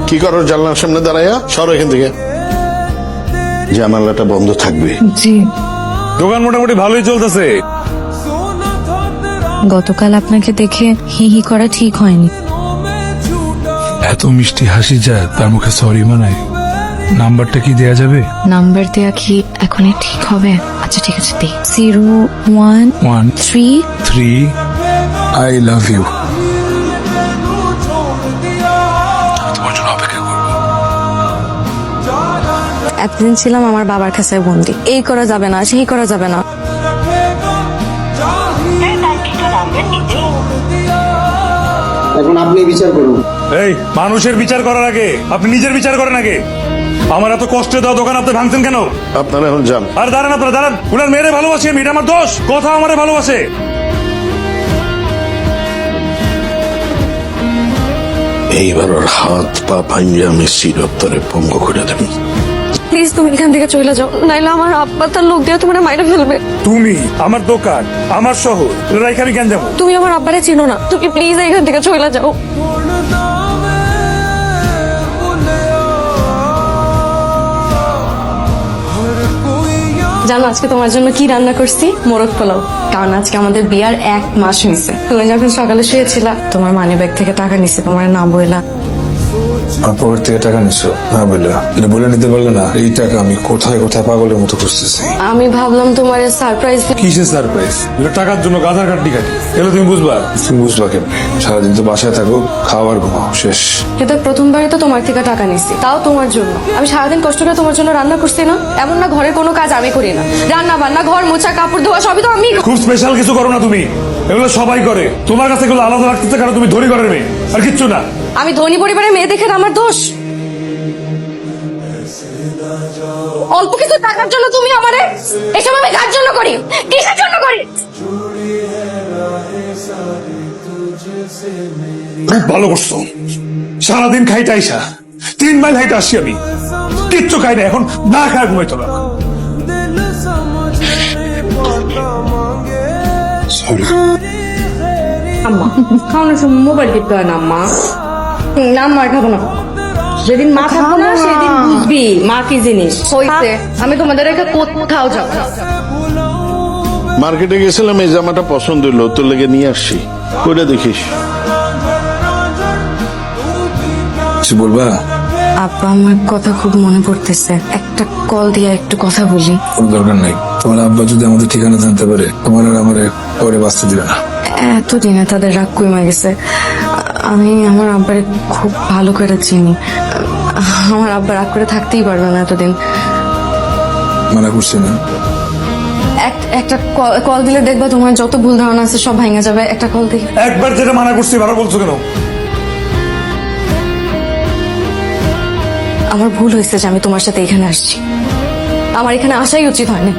কি করো জানলার সামনে দাঁড়াইয়া? সরো এখান থেকে। জানালাটা বন্ধ থাকবে। জি। দোকান মোটামুটি ভালোই চলতেছে। গতকাল আপনাকে দেখে হি হি করা ঠিক হয়নি। এত মিষ্টি হাসি যায় তার মুখে সরি মানায়। নাম্বারটা কি দেয়া যাবে? নাম্বার দেয়া কি এখনই ঠিক হবে? আচ্ছা ঠিক আছে, দে 013 3 I love you। তোমার জন্য অপেক্ষা করবো। এতদিন ছিলাম আমার বাবার কাছে বন্দি। এই করা যাবে না, সেই করা যাবে না। এখন আপনি বিচার করুন। এই মানুষের বিচার করার আগে আপনি নিজের বিচার করেন আগে। আমার এত কষ্টে দেওয়া দোকান আপনি ভাঙছেন কেন? আপনারা এখন যান। আর দাঁড়ান, আপনারা দাঁড়ান। উনার মেয়েরে ভালোবাসি আমি, এটা আমার দোষ? কথা আমারে ভালোবাসে। এইবার ওর হাত পা ভাঙ্গে আমি চিরতরে পঙ্গু করে দেব। প্লিজ তুমি এখান থেকে চলে যাও, নাইলে আমার আব্বা তার লোক দিয়ে তোমার মাইরে ফেলবে। তুমি আমার দোকান, আমার শহর, এখানে আমি কেন যাবো? তুমি আমার আব্বারে চিনো না, তুমি প্লিজ এখান থেকে চলে যাও। জানো আজকে তোমার জন্য কি রান্না করছি? মোরগ পোলাও। কারণ আজকে আমাদের বিয়ার 1 মাস হয়েছে। তুমি যখন সকালে শুয়েছিলা তোমার মানি ব্যাগ থেকে টাকা নিছে, তোমার না বইলা। আমার পকেট থেকে টাকা নিছো না বললে? এটা বলে নিতে পারলে না? এই টাকা আমি কোথায় কোথায় পাগলের মতো খুঁজতেছি। আমি ভাবলাম তোমার সারপ্রাইজ। কিসের সারপ্রাইজ? এটা টাকার জন্য গাধার কাটি কাটি। এগুলো তুমি বুঝবা? তুমি বুঝবা কেন? সারাদিন তো বাসায় থাকো, খাওয়ার ঘুমাও, শেষ। এটা প্রথমবারই তো তোমার থেকে টাকা নিছি, তাও তোমার জন্য। আমি সারাদিন কষ্ট করে তোমার জন্য রান্না করছি না? এমন না ঘরের কোনো কাজ আমি করি না। রান্না বান্না, ঘর মোছা, কাপড় ধোয়া সবই তো আমি। খুব স্পেশাল কিছু করো না তুমি, এগুলো সবাই করে। তোমার কাছে এগুলো আলাদা রাখতেছে কারণ তুমি ধনী ঘরের মেয়ে, আর কিচ্ছু না। আমি ধনী পরিবারের মেয়ে দেখে আমার দোষ? অল্প কিছু টাকার জন্য তুমি আমারে এসব আমি কার জন্য করি? কিসের জন্য করি? খুব ভালো করছো। সারাদিন খাইতে আইসা 3 মাইল হাইটে আসছি আমি, কিচ্ছু খাই না, এখন না খায় ঘুমাইতো না। আম্মা খাওয়ানোর সময় মোবাইল টিপতে হয় না আম্মা। না আম্মা খাবো না। যেদিন মা থাকবো না সেদিন বুঝবি মা কি জিনিস। হইছে আমি তোমাদের রেখে কোথাও যাবো না। মার্কেটে গেছিলাম, এই জামাটা পছন্দ হইলো, তোর লেগে নিয়ে আসছি। কইটা দেখিস। কিছু বলবা? আব্বা আমার কথা খুব মনে পড়তেছে, একটা কল দিয়ে একটু কথা বলি। কোনো দরকার নাই। তোমার আব্বা যদি আমাদের ঠিকানা জানতে পারে তোমার আর আমার পরে বাঁচতে দিবে না। এতদিনে তাদের রাগ কমে গেছে। আমি আমার আব্বারে খুব ভালো করে চিনি। আমার আব্বা রাগ করে থাকতেই পারবে না এতদিন। মানা করছি না? একটা কল দিলে দেখবা তোমার যত ভুল ধারণা আছে সব ভেঙে যাবে। একটা কল দিলে। একবার যেটা মানা করছি বারবার বলছো কেন? আমার ভুল হয়েছে যে আমি তোমার সাথে এখানে আসছি। আমার এখানে আসাই উচিত হয়নি।